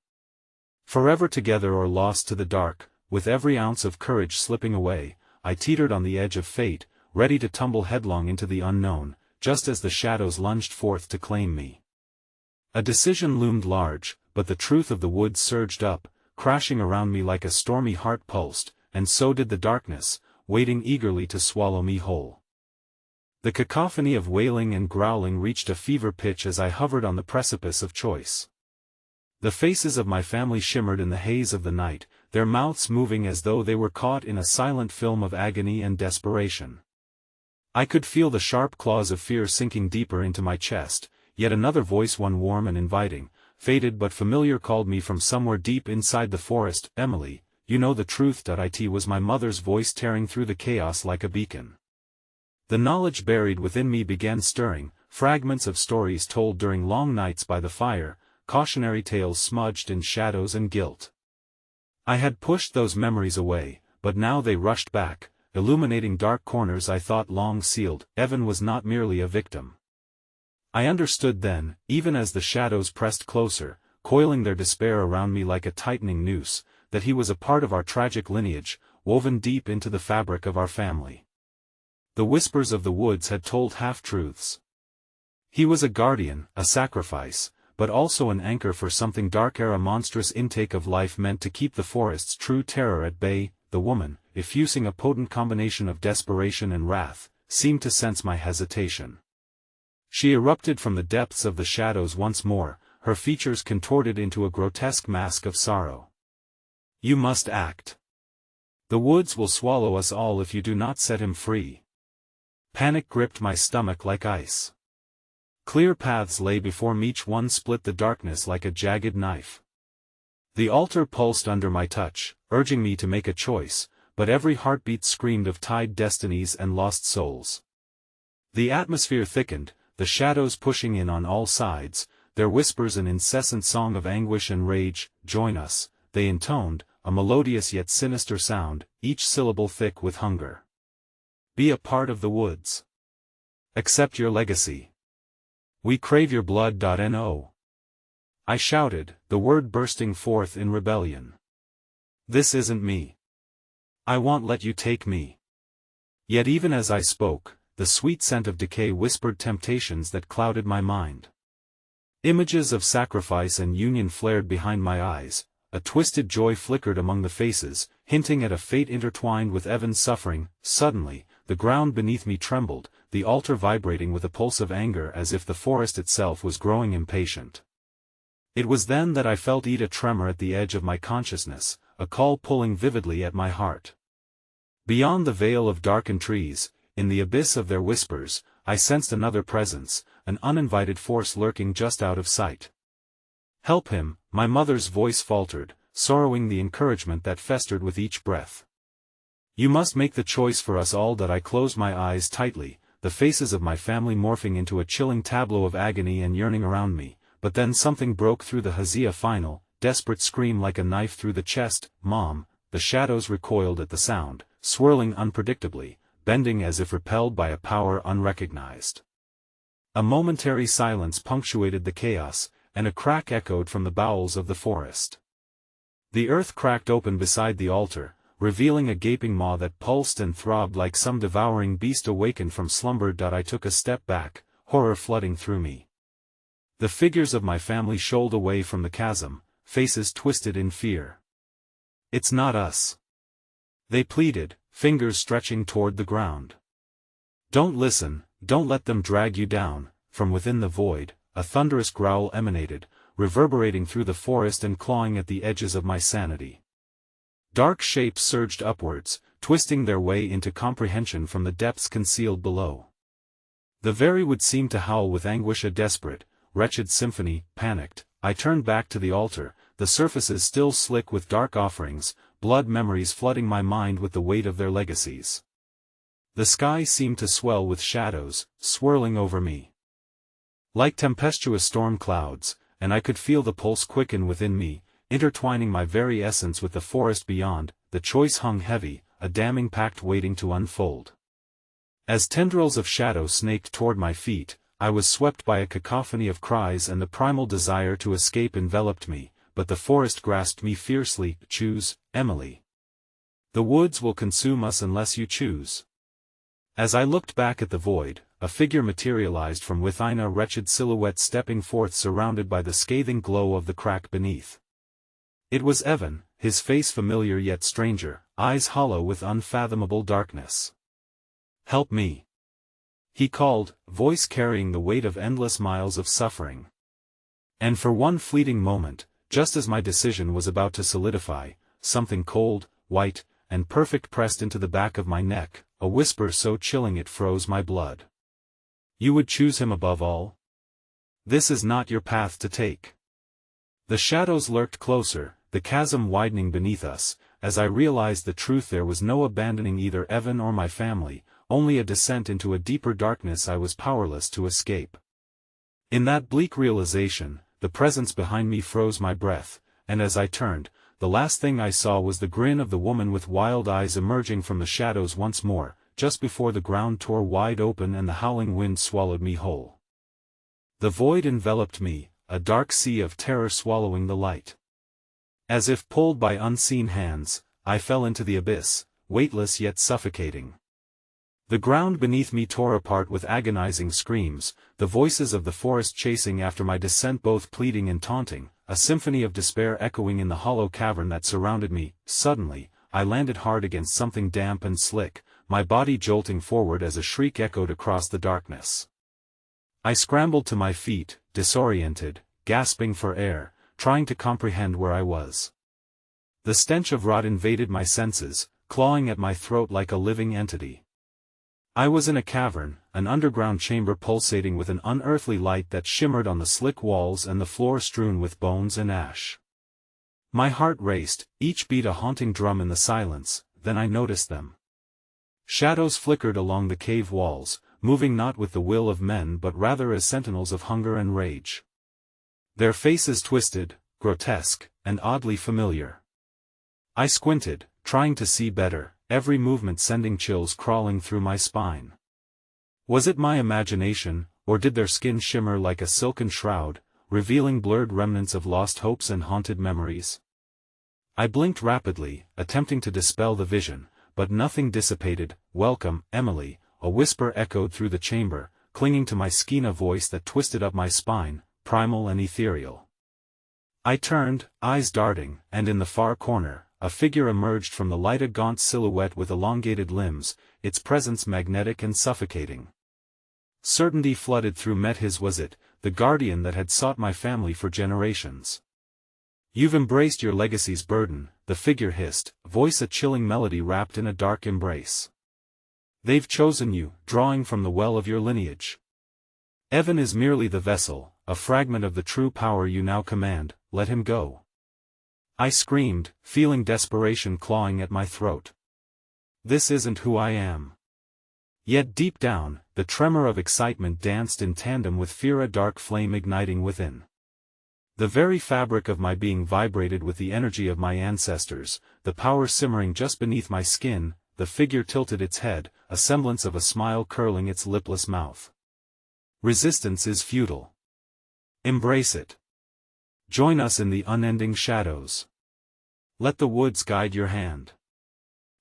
Forever together or lost to the dark?" With every ounce of courage slipping away, I teetered on the edge of fate, ready to tumble headlong into the unknown, just as the shadows lunged forth to claim me. A decision loomed large, but the truth of the woods surged up, crashing around me like a stormy heart pulsed, and so did the darkness, waiting eagerly to swallow me whole. The cacophony of wailing and growling reached a fever pitch as I hovered on the precipice of choice. The faces of my family shimmered in the haze of the night, their mouths moving as though they were caught in a silent film of agony and desperation. I could feel the sharp claws of fear sinking deeper into my chest, yet another voice, one warm and inviting, faded but familiar, called me from somewhere deep inside the forest. "Emily, you know the truth." It was my mother's voice tearing through the chaos like a beacon. The knowledge buried within me began stirring, fragments of stories told during long nights by the fire, cautionary tales smudged in shadows and guilt. I had pushed those memories away, but now they rushed back, illuminating dark corners I thought long sealed. Evan was not merely a victim. I understood then, even as the shadows pressed closer, coiling their despair around me like a tightening noose, that he was a part of our tragic lineage, woven deep into the fabric of our family. The whispers of the woods had told half-truths. He was a guardian, a sacrifice, but also an anchor for something darker, a monstrous intake of life meant to keep the forest's true terror at bay. The woman, effusing a potent combination of desperation and wrath, seemed to sense my hesitation. She erupted from the depths of the shadows once more, her features contorted into a grotesque mask of sorrow. "You must act. The woods will swallow us all if you do not set him free." Panic gripped my stomach like ice. Clear paths lay before me, each one split the darkness like a jagged knife. The altar pulsed under my touch, urging me to make a choice, but every heartbeat screamed of tied destinies and lost souls. The atmosphere thickened, the shadows pushing in on all sides, their whispers an incessant song of anguish and rage. "Join us," they intoned, a melodious yet sinister sound, each syllable thick with hunger. "Be a part of the woods. Accept your legacy. We crave your blood." No. I shouted, the word bursting forth in rebellion. "This isn't me. I won't let you take me." Yet even as I spoke, the sweet scent of decay whispered temptations that clouded my mind. Images of sacrifice and union flared behind my eyes, a twisted joy flickered among the faces, hinting at a fate intertwined with Evan's suffering. Suddenly, the ground beneath me trembled, the altar vibrating with a pulse of anger as if the forest itself was growing impatient. It was then that I felt a tremor at the edge of my consciousness, a call pulling vividly at my heart. Beyond the veil of darkened trees, in the abyss of their whispers, I sensed another presence, an uninvited force lurking just out of sight. "Help him," my mother's voice faltered, sorrowing the encouragement that festered with each breath. "You must make the choice for us all." I closed my eyes tightly, the faces of my family morphing into a chilling tableau of agony and yearning around me, but then something broke through the haze, a final, desperate scream like a knife through the chest. "Mom!" The shadows recoiled at the sound, swirling unpredictably, bending as if repelled by a power unrecognized. A momentary silence punctuated the chaos, and a crack echoed from the bowels of the forest. The earth cracked open beside the altar, revealing a gaping maw that pulsed and throbbed like some devouring beast awakened from slumber. I took a step back, horror flooding through me. The figures of my family shoaled away from the chasm, faces twisted in fear. "It's not us," they pleaded, fingers stretching toward the ground. "Don't listen, don't let them drag you down." From within the void, a thunderous growl emanated, reverberating through the forest and clawing at the edges of my sanity. Dark shapes surged upwards, twisting their way into comprehension from the depths concealed below. The very would seem to howl with anguish, a desperate, wretched symphony. Panicked, I turned back to the altar, the surfaces still slick with dark offerings, blood memories flooding my mind with the weight of their legacies. The sky seemed to swell with shadows, swirling over me like tempestuous storm clouds, and I could feel the pulse quicken within me, intertwining my very essence with the forest beyond. The choice hung heavy, a damning pact waiting to unfold. As tendrils of shadow snaked toward my feet, I was swept by a cacophony of cries, and the primal desire to escape enveloped me, but the forest grasped me fiercely. "Choose, Emily. The woods will consume us unless you choose." As I looked back at the void, a figure materialized from within, a wretched silhouette stepping forth, surrounded by the scathing glow of the crack beneath. It was Evan, his face familiar yet stranger, eyes hollow with unfathomable darkness. "Help me," he called, voice carrying the weight of endless miles of suffering. And for one fleeting moment, just as my decision was about to solidify, something cold, white, and perfect pressed into the back of my neck, a whisper so chilling it froze my blood. "You would choose him above all? This is not your path to take." The shadows lurked closer, the chasm widening beneath us. As I realized the truth, there was no abandoning either Evan or my family, only a descent into a deeper darkness I was powerless to escape. In that bleak realization, the presence behind me froze my breath, and as I turned, the last thing I saw was the grin of the woman with wild eyes emerging from the shadows once more, just before the ground tore wide open and the howling wind swallowed me whole. The void enveloped me, a dark sea of terror swallowing the light. As if pulled by unseen hands, I fell into the abyss, weightless yet suffocating. The ground beneath me tore apart with agonizing screams, the voices of the forest chasing after my descent, both pleading and taunting, a symphony of despair echoing in the hollow cavern that surrounded me. Suddenly, I landed hard against something damp and slick, my body jolting forward as a shriek echoed across the darkness. I scrambled to my feet, disoriented, gasping for air, trying to comprehend where I was. The stench of rot invaded my senses, clawing at my throat like a living entity. I was in a cavern, an underground chamber pulsating with an unearthly light that shimmered on the slick walls and the floor strewn with bones and ash. My heart raced, each beat a haunting drum in the silence. Then I noticed them. Shadows flickered along the cave walls, moving not with the will of men but rather as sentinels of hunger and rage. Their faces twisted, grotesque, and oddly familiar. I squinted, trying to see better, every movement sending chills crawling through my spine. Was it my imagination, or did their skin shimmer like a silken shroud, revealing blurred remnants of lost hopes and haunted memories? I blinked rapidly, attempting to dispel the vision, but nothing dissipated. "Welcome, Emily," a whisper echoed through the chamber, clinging to my skin, a voice that twisted up my spine, primal and ethereal. I turned, eyes darting, and in the far corner, a figure emerged from the light, a gaunt silhouette with elongated limbs, its presence magnetic and suffocating. Certainty flooded through me. His was it, the guardian that had sought my family for generations. "You've embraced your legacy's burden," the figure hissed, voice a chilling melody wrapped in a dark embrace. "They've chosen you, drawing from the well of your lineage. Evan is merely the vessel, a fragment of the true power you now command. Let him go." I screamed, feeling desperation clawing at my throat. This isn't who I am. Yet deep down, the tremor of excitement danced in tandem with fear, a dark flame igniting within. The very fabric of my being vibrated with the energy of my ancestors, the power simmering just beneath my skin. The figure tilted its head, a semblance of a smile curling its lipless mouth. "Resistance is futile. Embrace it. Join us in the unending shadows. Let the woods guide your hand."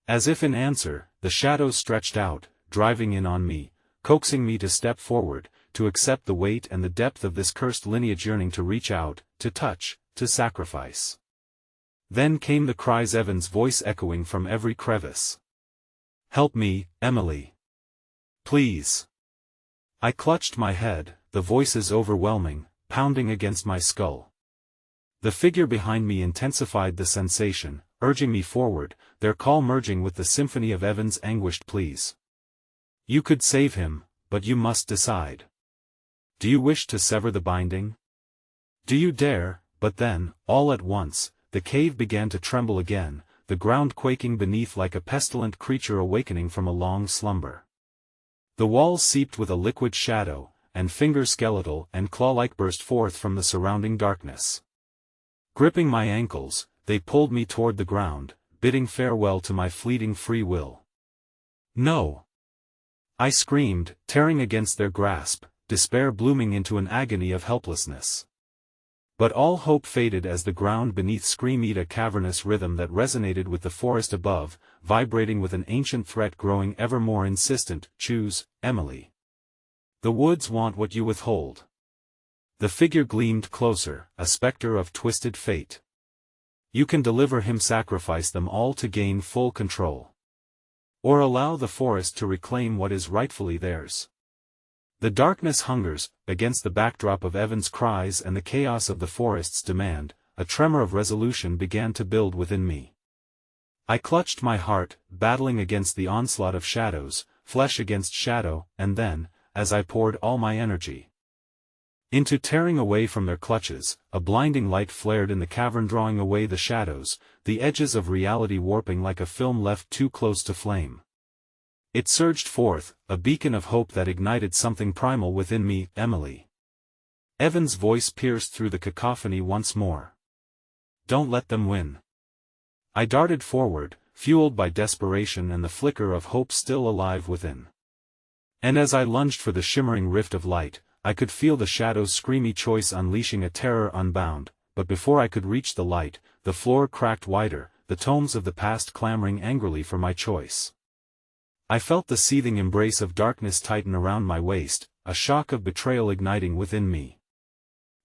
As if in answer, the shadows stretched out, driving in on me, coaxing me to step forward, to accept the weight and the depth of this cursed lineage, yearning to reach out, to touch, to sacrifice. Then came the cries, Evan's voice echoing from every crevice. "Help me, Emily. Please." I clutched my head, the voices overwhelming, pounding against my skull. The figure behind me intensified the sensation, urging me forward, their call merging with the symphony of Evan's anguished pleas. "You could save him, but you must decide. Do you wish to sever the binding? Do you dare?" But then, all at once, the cave began to tremble again, the ground quaking beneath like a pestilent creature awakening from a long slumber. The walls seeped with a liquid shadow, and fingers skeletal and claw-like burst forth from the surrounding darkness. Gripping my ankles, they pulled me toward the ground, bidding farewell to my fleeting free will. "No!" I screamed, tearing against their grasp, despair blooming into an agony of helplessness. But all hope faded as the ground beneath screamed a cavernous rhythm that resonated with the forest above, vibrating with an ancient threat growing ever more insistent. "Choose, Emily. The woods want what you withhold." The figure gleamed closer, a specter of twisted fate. "You can deliver him, sacrifice them all to gain full control. Or allow the forest to reclaim what is rightfully theirs." The darkness hungers, against the backdrop of Evan's cries and the chaos of the forest's demand, a tremor of resolution began to build within me. I clutched my heart, battling against the onslaught of shadows, flesh against shadow, and then, as I poured all my energy into tearing away from their clutches, a blinding light flared in the cavern, drawing away the shadows, the edges of reality warping like a film left too close to flame. It surged forth, a beacon of hope that ignited something primal within me. "Emily." Evan's voice pierced through the cacophony once more. "Don't let them win." I darted forward, fueled by desperation and the flicker of hope still alive within. And as I lunged for the shimmering rift of light, I could feel the shadow's screamy choice unleashing a terror unbound, but before I could reach the light, the floor cracked wider, the tomes of the past clamoring angrily for my choice. I felt the seething embrace of darkness tighten around my waist, a shock of betrayal igniting within me.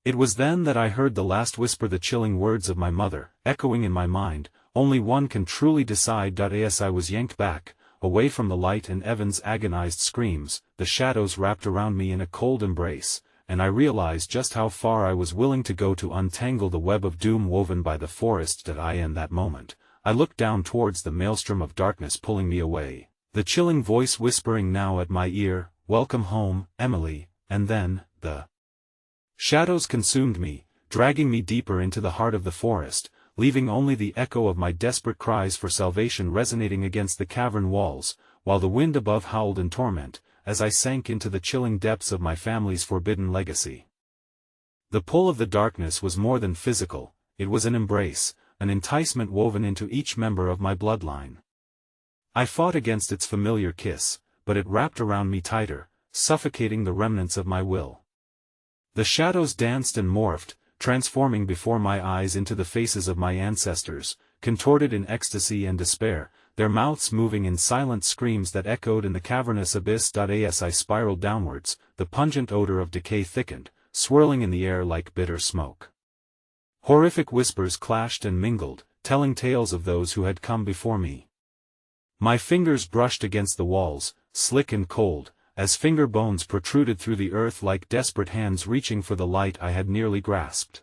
It was then that I heard the last whisper, the chilling words of my mother, echoing in my mind, "Only one can truly decide." As I was yanked back, away from the light and Evan's agonized screams, the shadows wrapped around me in a cold embrace, and I realized just how far I was willing to go to untangle the web of doom woven by the forest. In that moment, I looked down towards the maelstrom of darkness pulling me away, the chilling voice whispering now at my ear, "Welcome home, Emily," and then, the shadows consumed me, dragging me deeper into the heart of the forest, leaving only the echo of my desperate cries for salvation resonating against the cavern walls, while the wind above howled in torment, as I sank into the chilling depths of my family's forbidden legacy. The pull of the darkness was more than physical, it was an embrace, an enticement woven into each member of my bloodline. I fought against its familiar kiss, but it wrapped around me tighter, suffocating the remnants of my will. The shadows danced and morphed, transforming before my eyes into the faces of my ancestors, contorted in ecstasy and despair, their mouths moving in silent screams that echoed in the cavernous abyss. As I spiraled downwards, the pungent odor of decay thickened, swirling in the air like bitter smoke. Horrific whispers clashed and mingled, telling tales of those who had come before me. My fingers brushed against the walls, slick and cold, as finger bones protruded through the earth like desperate hands reaching for the light I had nearly grasped.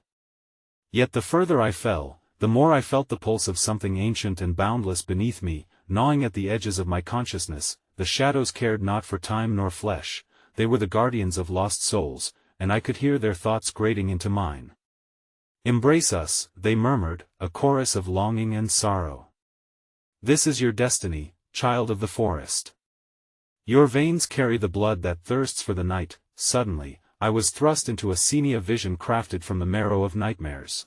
Yet the further I fell, the more I felt the pulse of something ancient and boundless beneath me, gnawing at the edges of my consciousness. The shadows cared not for time nor flesh, they were the guardians of lost souls, and I could hear their thoughts grating into mine. "Embrace us," they murmured, a chorus of longing and sorrow. "This is your destiny, child of the forest. Your veins carry the blood that thirsts for the night." Suddenly, I was thrust into a scene vision crafted from the marrow of nightmares.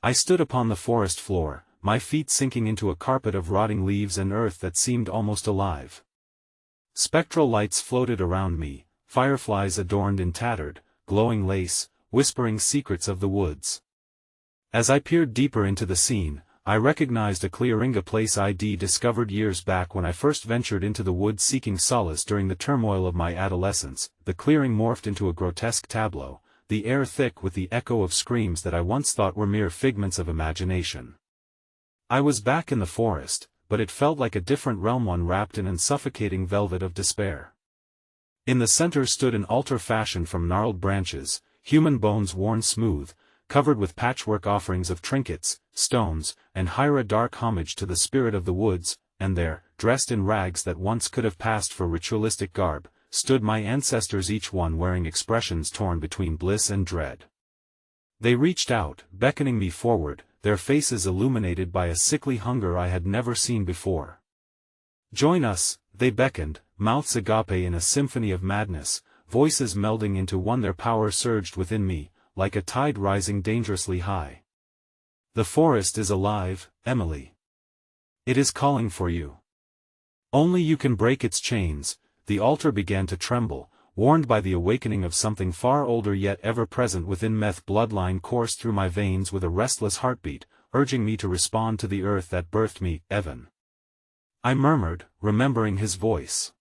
I stood upon the forest floor, my feet sinking into a carpet of rotting leaves and earth that seemed almost alive. Spectral lights floated around me, fireflies adorned in tattered, glowing lace, whispering secrets of the woods. As I peered deeper into the scene, I recognized a clearing, a place I'd discovered years back when I first ventured into the woods seeking solace during the turmoil of my adolescence. The clearing morphed into a grotesque tableau, the air thick with the echo of screams that I once thought were mere figments of imagination. I was back in the forest, but it felt like a different realm, one wrapped in suffocating velvet of despair. In the center stood an altar fashioned from gnarled branches, human bones worn smooth, covered with patchwork offerings of trinkets, stones, and a dark homage to the spirit of the woods, and there, dressed in rags that once could have passed for ritualistic garb, stood my ancestors, each one wearing expressions torn between bliss and dread. They reached out, beckoning me forward, their faces illuminated by a sickly hunger I had never seen before. "Join us," they beckoned, mouths agape in a symphony of madness, voices melding into one. Their power surged within me, like a tide rising dangerously high. "The forest is alive, Emily. It is calling for you. Only you can break its chains." The altar began to tremble, warned by the awakening of something far older yet ever present within me. Bloodline coursed through my veins with a restless heartbeat, urging me to respond to the earth that birthed me. "Evan," I murmured, remembering his voice.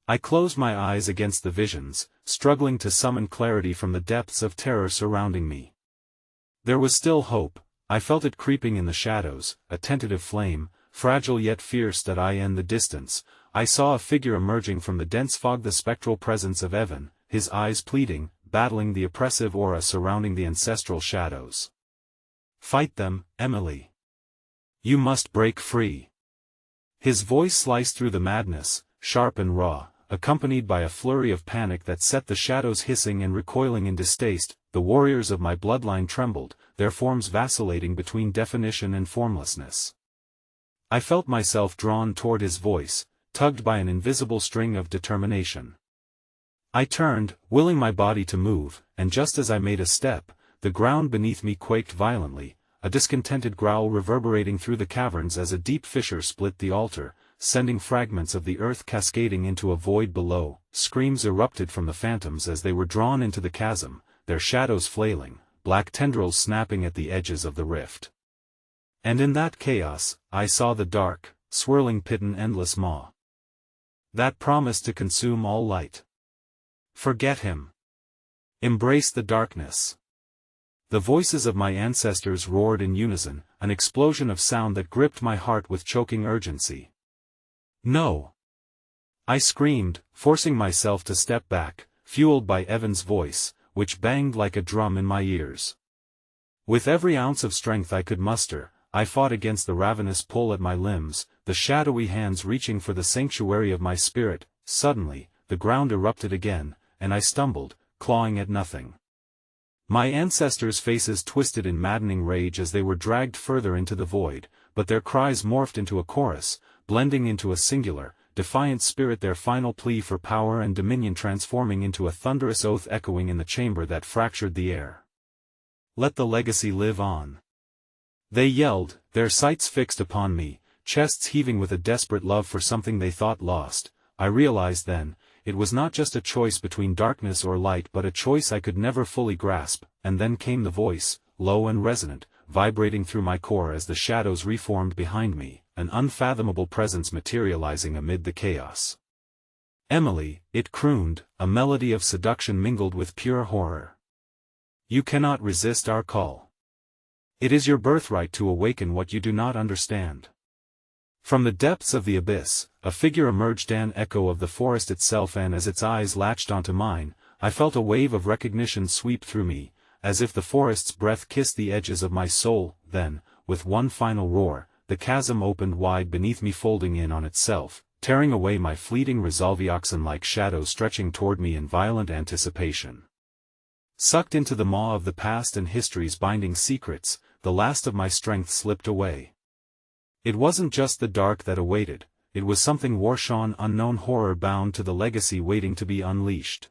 I closed my eyes against the visions, struggling to summon clarity from the depths of terror surrounding me. There was still hope. I felt it creeping in the shadows, a tentative flame, fragile yet fierce. That in the distance, I saw a figure emerging from the dense fog, the spectral presence of Evan, his eyes pleading, battling the oppressive aura surrounding the ancestral shadows. "Fight them, Emily. You must break free." His voice sliced through the madness, sharp and raw, accompanied by a flurry of panic that set the shadows hissing and recoiling in distaste. The warriors of my bloodline trembled, their forms vacillating between definition and formlessness. I felt myself drawn toward his voice, tugged by an invisible string of determination. I turned, willing my body to move, and just as I made a step, the ground beneath me quaked violently, a discontented growl reverberating through the caverns as a deep fissure split the altar, sending fragments of the earth cascading into a void below. Screams erupted from the phantoms as they were drawn into the chasm, their shadows flailing, black tendrils snapping at the edges of the rift. And in that chaos, I saw the dark, swirling pit, an endless maw that promised to consume all light. "Forget him. Embrace the darkness." The voices of my ancestors roared in unison, an explosion of sound that gripped my heart with choking urgency. "No!" I screamed, forcing myself to step back, fueled by Evan's voice, which banged like a drum in my ears. With every ounce of strength I could muster, I fought against the ravenous pull at my limbs, the shadowy hands reaching for the sanctuary of my spirit. Suddenly, the ground erupted again, and I stumbled, clawing at nothing. My ancestors' faces twisted in maddening rage as they were dragged further into the void, but their cries morphed into a chorus, blending into a singular, defiant spirit, their final plea for power and dominion transforming into a thunderous oath echoing in the chamber that fractured the air. "Let the legacy live on," they yelled, their sights fixed upon me, chests heaving with a desperate love for something they thought lost. I realized then, it was not just a choice between darkness or light, but a choice I could never fully grasp. And then came the voice, low and resonant, vibrating through my core as the shadows reformed behind me, an unfathomable presence materializing amid the chaos. "Emily," it crooned, a melody of seduction mingled with pure horror. "You cannot resist our call. It is your birthright to awaken what you do not understand." From the depths of the abyss, a figure emerged, an echo of the forest itself, and as its eyes latched onto mine, I felt a wave of recognition sweep through me, as if the forest's breath kissed the edges of my soul. Then, with one final roar, the chasm opened wide beneath me, folding in on itself, tearing away my fleeting resolve, oxen-like shadows stretching toward me in violent anticipation. Sucked into the maw of the past and history's binding secrets, the last of my strength slipped away. It wasn't just the dark that awaited, it was something war-shorn, unknown horror bound to the legacy waiting to be unleashed.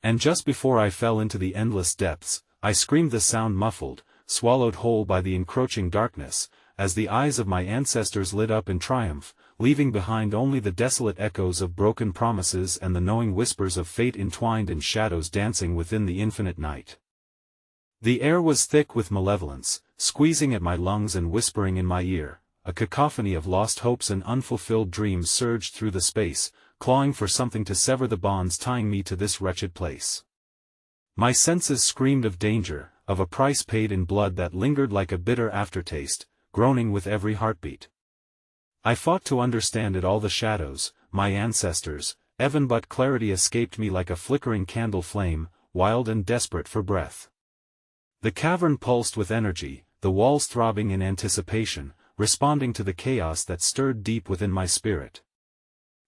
And just before I fell into the endless depths, I screamed, the sound muffled, swallowed whole by the encroaching darkness, as the eyes of my ancestors lit up in triumph, leaving behind only the desolate echoes of broken promises and the knowing whispers of fate entwined in shadows dancing within the infinite night. The air was thick with malevolence, squeezing at my lungs and whispering in my ear. A cacophony of lost hopes and unfulfilled dreams surged through the space, clawing for something to sever the bonds tying me to this wretched place. My senses screamed of danger, of a price paid in blood that lingered like a bitter aftertaste, groaning with every heartbeat. I fought to understand it all, the shadows, my ancestors, Evan, but clarity escaped me like a flickering candle flame, wild and desperate for breath. The cavern pulsed with energy, the walls throbbing in anticipation, responding to the chaos that stirred deep within my spirit.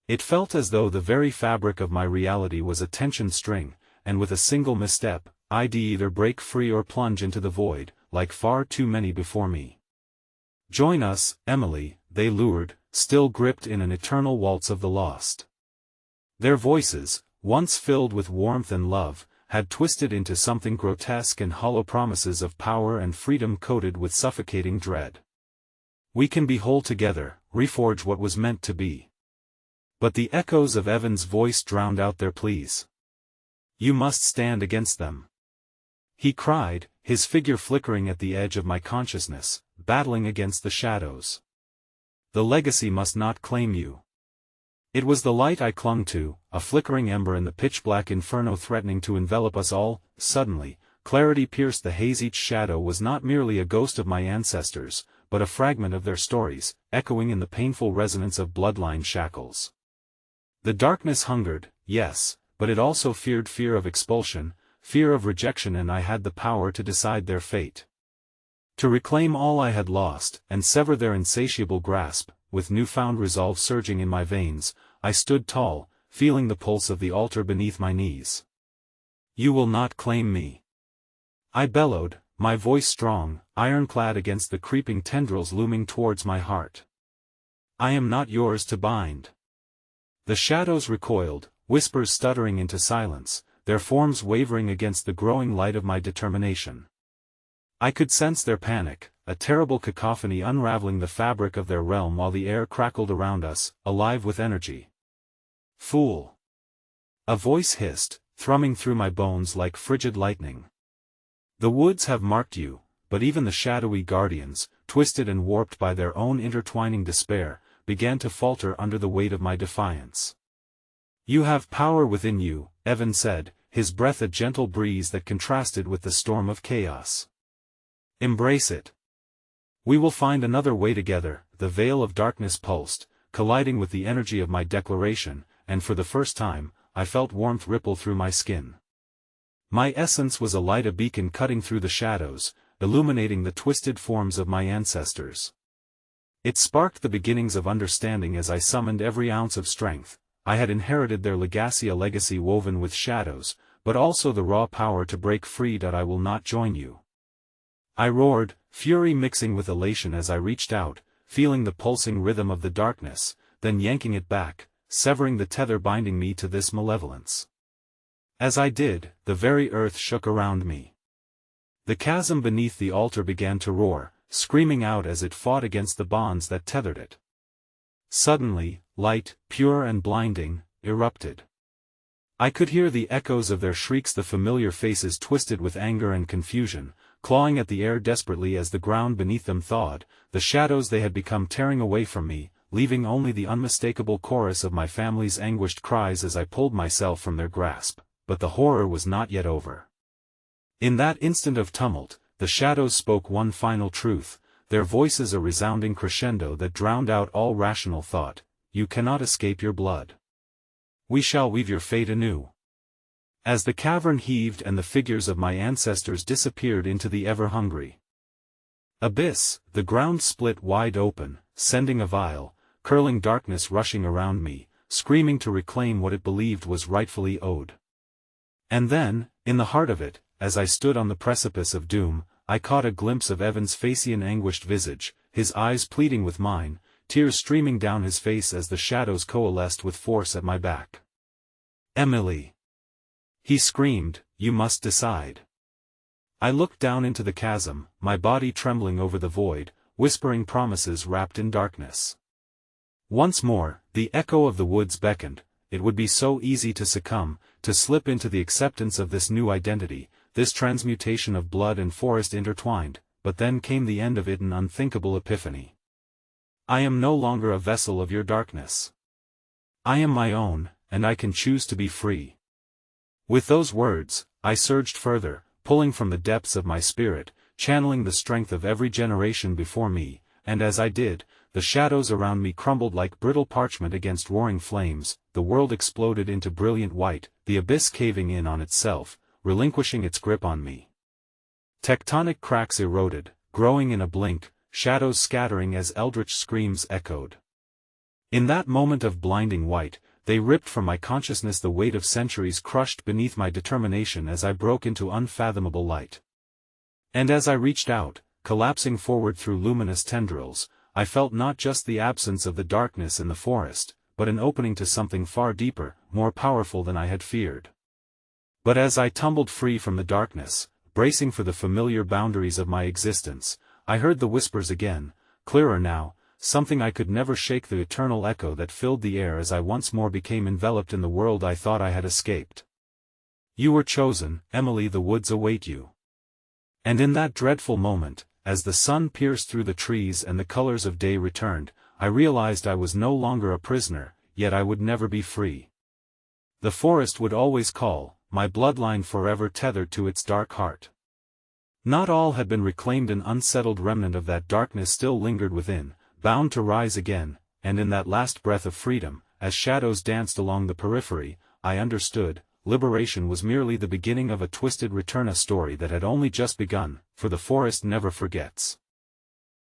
It felt as though the very fabric of my reality was a tension string, and with a single misstep, I'd either break free or plunge into the void, like far too many before me. "Join us, Emily," they lured, still gripped in an eternal waltz of the lost. Their voices, once filled with warmth and love, had twisted into something grotesque and hollow, promises of power and freedom coated with suffocating dread. "We can be whole together, reforge what was meant to be." But the echoes of Evan's voice drowned out their pleas. "You must stand against them," he cried, his figure flickering at the edge of my consciousness, battling against the shadows. "The legacy must not claim you." It was the light I clung to, a flickering ember in the pitch-black inferno threatening to envelop us all. Suddenly, clarity pierced the haze. Each shadow was not merely a ghost of my ancestors, but a fragment of their stories, echoing in the painful resonance of bloodline shackles. The darkness hungered, yes, but it also feared, fear of expulsion, fear of rejection, and I had the power to decide their fate. To reclaim all I had lost, and sever their insatiable grasp. With newfound resolve surging in my veins, I stood tall, feeling the pulse of the altar beneath my knees. "You will not claim me," I bellowed, my voice strong, ironclad against the creeping tendrils looming towards my heart. "I am not yours to bind." The shadows recoiled, whispers stuttering into silence, their forms wavering against the growing light of my determination. I could sense their panic, a terrible cacophony unraveling the fabric of their realm while the air crackled around us, alive with energy. "Fool!" a voice hissed, thrumming through my bones like frigid lightning. "The woods have marked you," but even the shadowy guardians, twisted and warped by their own intertwining despair, began to falter under the weight of my defiance. "You have power within you," Evan said, his breath a gentle breeze that contrasted with the storm of chaos. "Embrace it. We will find another way together." The veil of darkness pulsed, colliding with the energy of my declaration, and for the first time, I felt warmth ripple through my skin. My essence was a light, a beacon cutting through the shadows, illuminating the twisted forms of my ancestors. It sparked the beginnings of understanding as I summoned every ounce of strength. I had inherited their legacy, a legacy woven with shadows, but also the raw power to break free. "I will not join you," I roared, fury mixing with elation as I reached out, feeling the pulsing rhythm of the darkness, then yanking it back, severing the tether binding me to this malevolence. As I did, the very earth shook around me. The chasm beneath the altar began to roar, screaming out as it fought against the bonds that tethered it. Suddenly, light, pure and blinding, erupted. I could hear the echoes of their shrieks, the familiar faces twisted with anger and confusion, clawing at the air desperately as the ground beneath them thawed. The shadows they had become tearing away from me, leaving only the unmistakable chorus of my family's anguished cries as I pulled myself from their grasp. But the horror was not yet over. In that instant of tumult, the shadows spoke one final truth, their voices a resounding crescendo that drowned out all rational thought. "You cannot escape your blood. We shall weave your fate anew." As the cavern heaved and the figures of my ancestors disappeared into the ever-hungry abyss, the ground split wide open, sending a vile, curling darkness rushing around me, screaming to reclaim what it believed was rightfully owed. And then, in the heart of it, as I stood on the precipice of doom, I caught a glimpse of Evan's facian anguished visage, his eyes pleading with mine, tears streaming down his face as the shadows coalesced with force at my back. "Emily!" he screamed, "you must decide." I looked down into the chasm, my body trembling over the void, whispering promises wrapped in darkness. Once more, the echo of the woods beckoned. It would be so easy to succumb, to slip into the acceptance of this new identity, this transmutation of blood and forest intertwined, but then came the end of it, an unthinkable epiphany. "I am no longer a vessel of your darkness. I am my own, and I can choose to be free." With those words, I surged further, pulling from the depths of my spirit, channeling the strength of every generation before me, and as I did, the shadows around me crumbled like brittle parchment against roaring flames, the world exploded into brilliant white, the abyss caving in on itself, relinquishing its grip on me. Tectonic cracks eroded, growing in a blink, shadows scattering as eldritch screams echoed. In that moment of blinding white, they ripped from my consciousness the weight of centuries crushed beneath my determination as I broke into unfathomable light. And as I reached out, collapsing forward through luminous tendrils, I felt not just the absence of the darkness in the forest, but an opening to something far deeper, more powerful than I had feared. But as I tumbled free from the darkness, bracing for the familiar boundaries of my existence, I heard the whispers again, clearer now, something I could never shake, the eternal echo that filled the air as I once more became enveloped in the world I thought I had escaped. You were chosen, Emily, the woods await you. And in that dreadful moment, as the sun pierced through the trees and the colors of day returned, I realized I was no longer a prisoner, yet I would never be free. The forest would always call, my bloodline forever tethered to its dark heart. Not all had been reclaimed, an unsettled remnant of that darkness still lingered within, bound to rise again, and in that last breath of freedom, as shadows danced along the periphery, I understood, liberation was merely the beginning of a twisted return, a story that had only just begun, for the forest never forgets.